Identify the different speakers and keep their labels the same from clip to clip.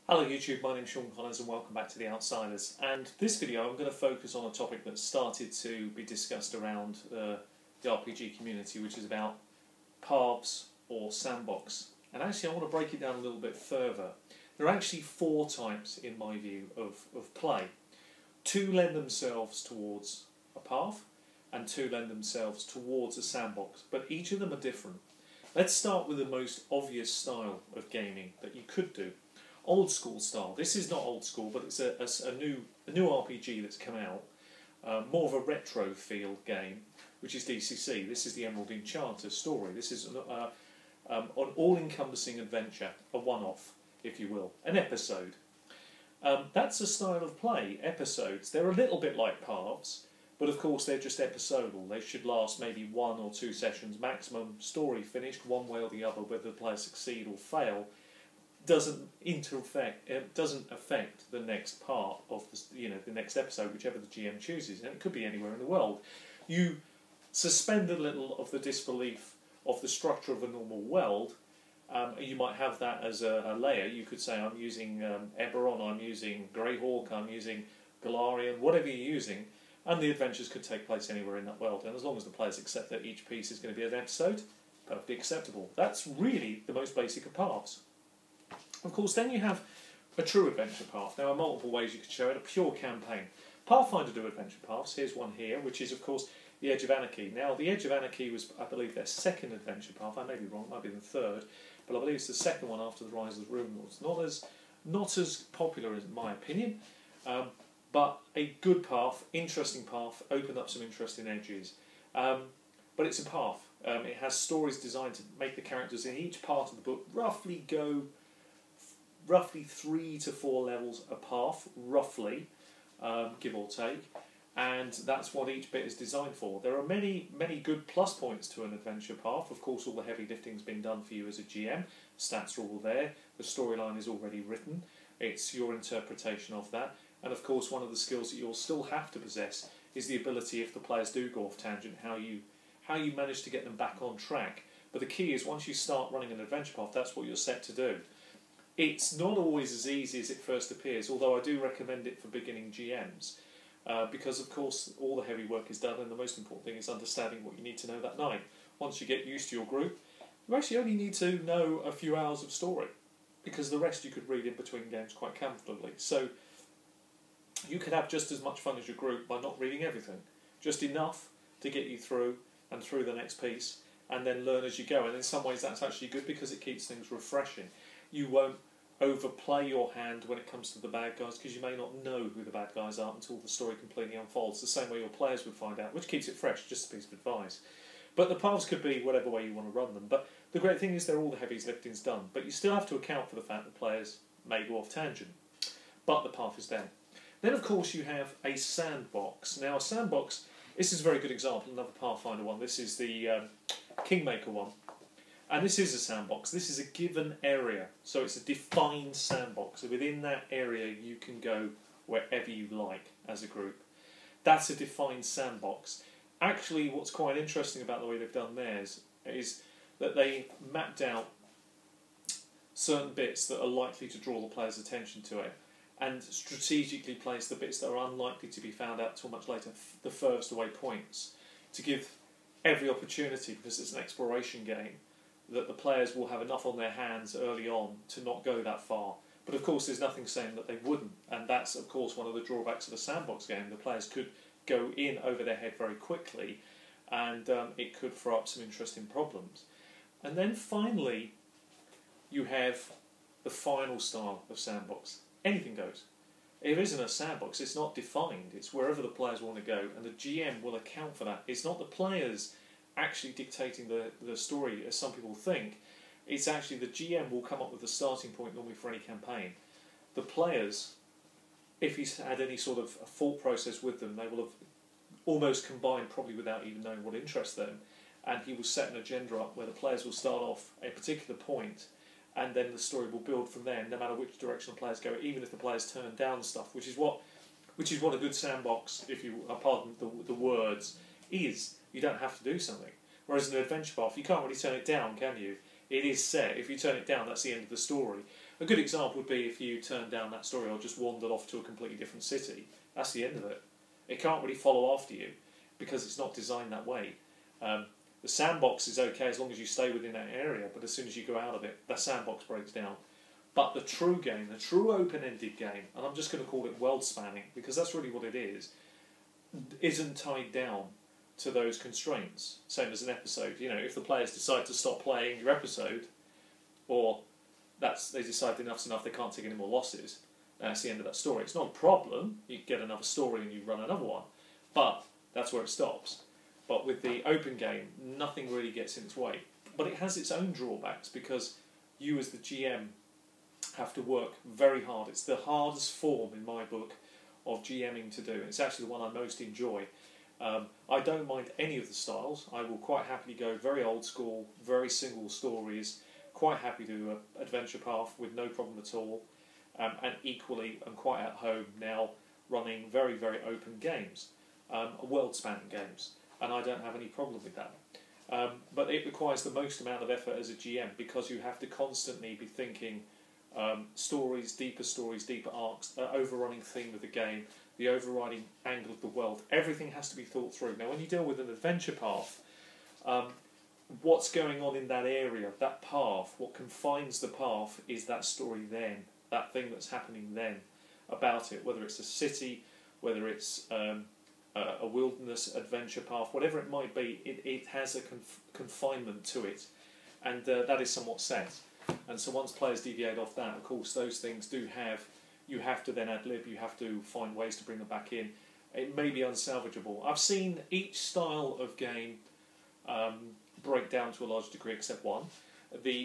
Speaker 1: Hello YouTube, my name's Sean Connors and welcome back to The Outsiders. And this video I'm going to focus on a topic that started to be discussed around the RPG community, which is about paths or sandbox. And actually I want to break it down a little bit further. There are actually four types, in my view, of play. Two lend themselves towards a path and two lend themselves towards a sandbox, but each of them are different. Let's start with the most obvious style of gaming that you could do. Old school style. This is not old school, but it's a new RPG that's come out, more of a retro feel game, which is DCC. This is the Emerald Enchanter story. This is an all-encompassing adventure, a one-off, if you will, an episode. That's a style of play. Episodes. They're a little bit like paths, but of course they're just episodal. They should last maybe 1 or 2 sessions maximum. Story finished one way or the other, whether the players succeed or fail. Doesn't affect the next part of the next episode, whichever the GM chooses, and it could be anywhere in the world. You suspend a little of the disbelief of the structure of a normal world. You might have that as a layer. You could say, I'm using Eberron, I'm using Greyhawk, I'm using Galarian, whatever you're using, and the adventures could take place anywhere in that world. And as long as the players accept that each piece is going to be an episode, perfectly acceptable. That's really the most basic of paths. Of course, then you have a true adventure path. There are multiple ways you could show it. A pure campaign. Pathfinder do adventure paths. Here's one here, which is, of course, the Edge of Anarchy. Now, the Edge of Anarchy was, I believe, their second adventure path. I may be wrong, it might be the third, but I believe it's the second one after the Rise of the Rune Lords. Not as popular, in my opinion, but a good path, interesting path, opened up some interesting edges. But it's a path. It has stories designed to make the characters in each part of the book roughly 3 to 4 levels a path, roughly, give or take, and that's what each bit is designed for. There are many good plus points to an adventure path. Of course, all the heavy lifting's been done for you as a GM. Stats are all there. The storyline is already written. It's your interpretation of that. And of course, one of the skills that you'll still have to possess is the ability, if the players do go off tangent, how you manage to get them back on track. But the key is, once you start running an adventure path, that's what you're set to do. It's not always as easy as it first appears, although I do recommend it for beginning GMs, because of course all the heavy work is done, and the most important thing is understanding what you need to know that night. Once you get used to your group, you actually only need to know a few hours of story, because the rest you could read in between games quite comfortably. So you could have just as much fun as your group by not reading everything, just enough to get you through and through the next piece, and then learn as you go. And in some ways that's actually good, because it keeps things refreshing. You won't overplay your hand when it comes to the bad guys, because you may not know who the bad guys are until the story completely unfolds, the same way your players would find out, which keeps it fresh, just a piece of advice. But the paths could be whatever way you want to run them. But the great thing is, they're all the heavy lifting's done, but you still have to account for the fact that players may go off tangent. But the path is there. Then of course you have a sandbox. Now a sandbox, this is a very good example, another Pathfinder one. This is the Kingmaker one. And this is a sandbox. This is a given area, so it's a defined sandbox. So within that area you can go wherever you like as a group. That's a defined sandbox. Actually, what's quite interesting about the way they've done theirs is that they mapped out certain bits that are likely to draw the players' attention to it, and strategically placed the bits that are unlikely to be found out till much later, the furthest away points, to give every opportunity, because it's an exploration game, that the players will have enough on their hands early on to not go that far. But of course there's nothing saying that they wouldn't, and that's of course one of the drawbacks of a sandbox game. The players could go in over their head very quickly, and it could throw up some interesting problems. And then finally you have the final style of sandbox. Anything goes. It isn't a sandbox, it's not defined, it's wherever the players want to go, and the GM will account for that. It's not the players actually dictating the story, as some people think. It's actually the GM will come up with the starting point normally for any campaign. The players, if he's had any sort of a thought process with them, they will have almost combined, probably without even knowing what interests them, and he will set an agenda up where the players will start off a particular point, and then the story will build from there, no matter which direction the players go, even if the players turn down stuff, which is what a good sandbox, if you pardon the words, is. You don't have to do something. Whereas in an adventure path, you can't really turn it down, can you? It is set. If you turn it down, that's the end of the story. A good example would be if you turned down that story or just wandered off to a completely different city. That's the end of it. It can't really follow after you because it's not designed that way. The sandbox is okay as long as you stay within that area, but as soon as you go out of it, that sandbox breaks down. But the true game, the true open-ended game, and I'm just going to call it world-spanning because that's really what it is, isn't tied down to those constraints. Same as an episode. You know, if the players decide to stop playing your episode, or they decide enough's enough, they can't take any more losses, that's the end of that story. It's not a problem. You get another story and you run another one, but that's where it stops. But with the open game, nothing really gets in its way. But it has its own drawbacks because you as the GM have to work very hard. It's the hardest form in my book of GMing to do. It's actually the one I most enjoy. I don't mind any of the styles. I will quite happily go very old school, very single stories, quite happy to do an adventure path with no problem at all. And equally, I'm quite at home now running very, very open games, world-spanning games, and I don't have any problem with that. But it requires the most amount of effort as a GM because you have to constantly be thinking stories, deeper arcs, the overrunning theme of the game, the overriding angle of the world. Everything has to be thought through. Now, when you deal with an adventure path, what's going on in that area, that path, what confines the path is that story then, that thing that's happening then about it, whether it's a city, whether it's a wilderness adventure path, whatever it might be, it has a confinement to it, and that is somewhat set. And so once players deviate off that, of course, those things do have, you have to then ad-lib, you have to find ways to bring them back in. It may be unsalvageable. I've seen each style of game break down to a large degree except one.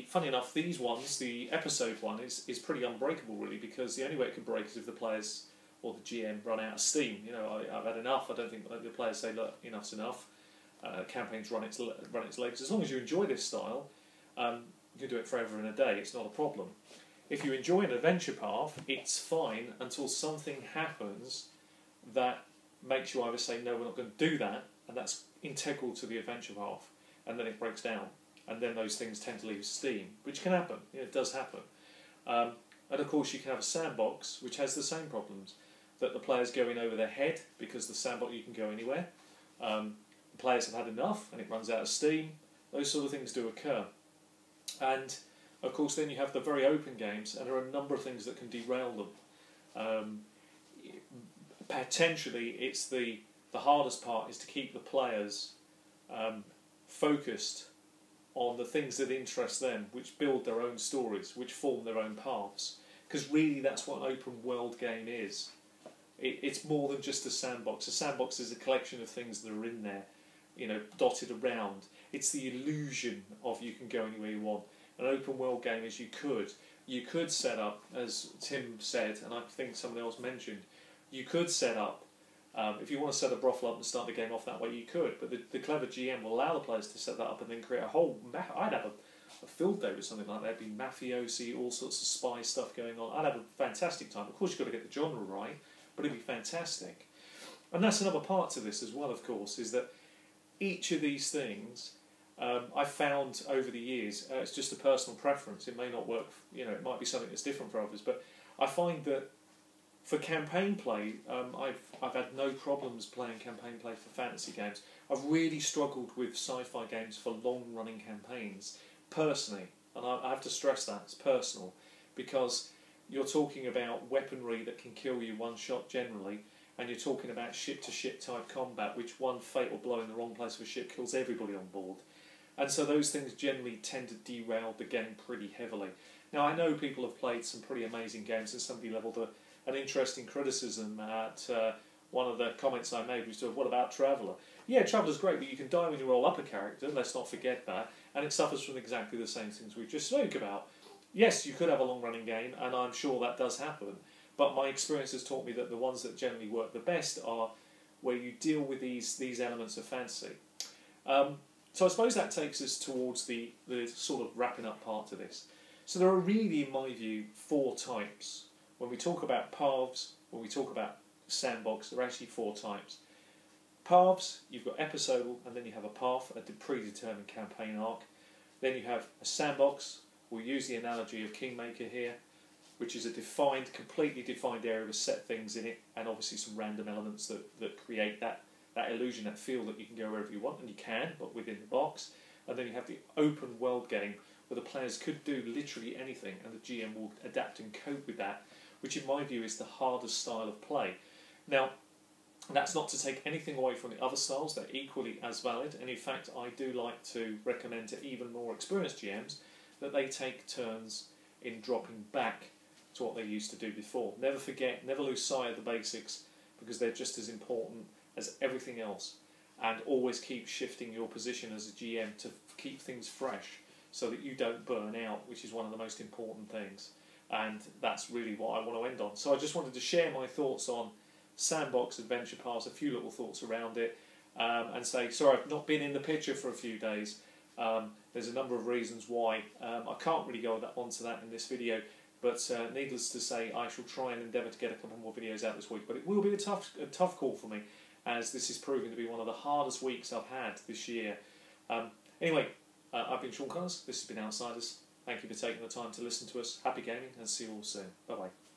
Speaker 1: Funny enough, these ones, the episode one, is pretty unbreakable really, because the only way it can break is if the players or the GM run out of steam. You know, I've had enough. I don't think the players say, look, enough's enough. Campaigns run its legs. As long as you enjoy this style, you can do it forever and a day. It's not a problem. If you enjoy an adventure path, it's fine until something happens that makes you either say, no, we're not going to do that, and that's integral to the adventure path, and then it breaks down. And then those things tend to leave steam, which can happen. Yeah, it does happen. And of course, you can have a sandbox, which has the same problems, that the players go in over their head, because the sandbox, you can go anywhere. The players have had enough, and it runs out of steam. Those sort of things do occur. And of course, then you have the very open games, and there are a number of things that can derail them. Potentially, it's the hardest part is to keep the players focused on the things that interest them, which build their own stories, which form their own paths. Because really, that's what an open world game is. It's more than just a sandbox. A sandbox is a collection of things that are in there, you know, dotted around. It's the illusion of you can go anywhere you want. An open world game is you could set up, as Tim said, and I think someone else mentioned, you could set up, if you want to set a brothel up and start the game off that way, you could, but the clever GM will allow the players to set that up and then create a whole I'd have a field day with something like that. It'd be mafiosi, all sorts of spy stuff going on. I'd have a fantastic time. Of course, you've got to get the genre right, but it'd be fantastic. And that's another part to this as well, of course, is that each of these things I've found over the years, it's just a personal preference. It may not work, you know, it might be something that's different for others, but I find that for campaign play, I've had no problems playing campaign play for fantasy games. I've really struggled with sci-fi games for long-running campaigns, personally, and I have to stress that, it's personal, because you're talking about weaponry that can kill you one shot generally, and you're talking about ship-to-ship type combat, which one fatal blow in the wrong place of a ship kills everybody on board. And so those things generally tend to derail the game pretty heavily. Now, I know people have played some pretty amazing games, and somebody levelled an interesting criticism at one of the comments I made, which was, what about Traveller? Yeah, Traveller's great, but you can die when you roll up a character, let's not forget that, and it suffers from exactly the same things we just spoke about. Yes, you could have a long-running game, and I'm sure that does happen, but my experience has taught me that the ones that generally work the best are where you deal with these elements of fantasy. So I suppose that takes us towards the sort of wrapping up part to this. So there are really, in my view, 4 types. When we talk about paths, when we talk about sandbox, there are actually 4 types. Paths, you've got episodal, and then you have a path, a predetermined campaign arc. Then you have a sandbox. We'll use the analogy of Kingmaker here, which is a defined, completely defined area with set things in it, and obviously some random elements that create that illusion, that feel that you can go wherever you want, and you can, but within the box. And then you have the open world game, where the players could do literally anything, and the GM will adapt and cope with that, which in my view is the hardest style of play. Now, that's not to take anything away from the other styles, they're equally as valid, and in fact I do like to recommend to even more experienced GMs that they take turns in dropping back to what they used to do before. Never forget, never lose sight of the basics, because they're just as important as everything else, and always keep shifting your position as a GM to keep things fresh so that you don't burn out, which is one of the most important things. And that's really what I want to end on. So I just wanted to share my thoughts on Sandbox Adventure Pass, a few little thoughts around it, and say, sorry, I've not been in the picture for a few days. There's a number of reasons why. I can't really go onto that in this video, but needless to say, I shall try and endeavour to get a couple more videos out this week. But it will be a tough call for me, as this is proving to be one of the hardest weeks I've had this year. Anyway, I've been Sean Connors, this has been Outsiders. Thank you for taking the time to listen to us. Happy gaming, and see you all soon. Bye-bye.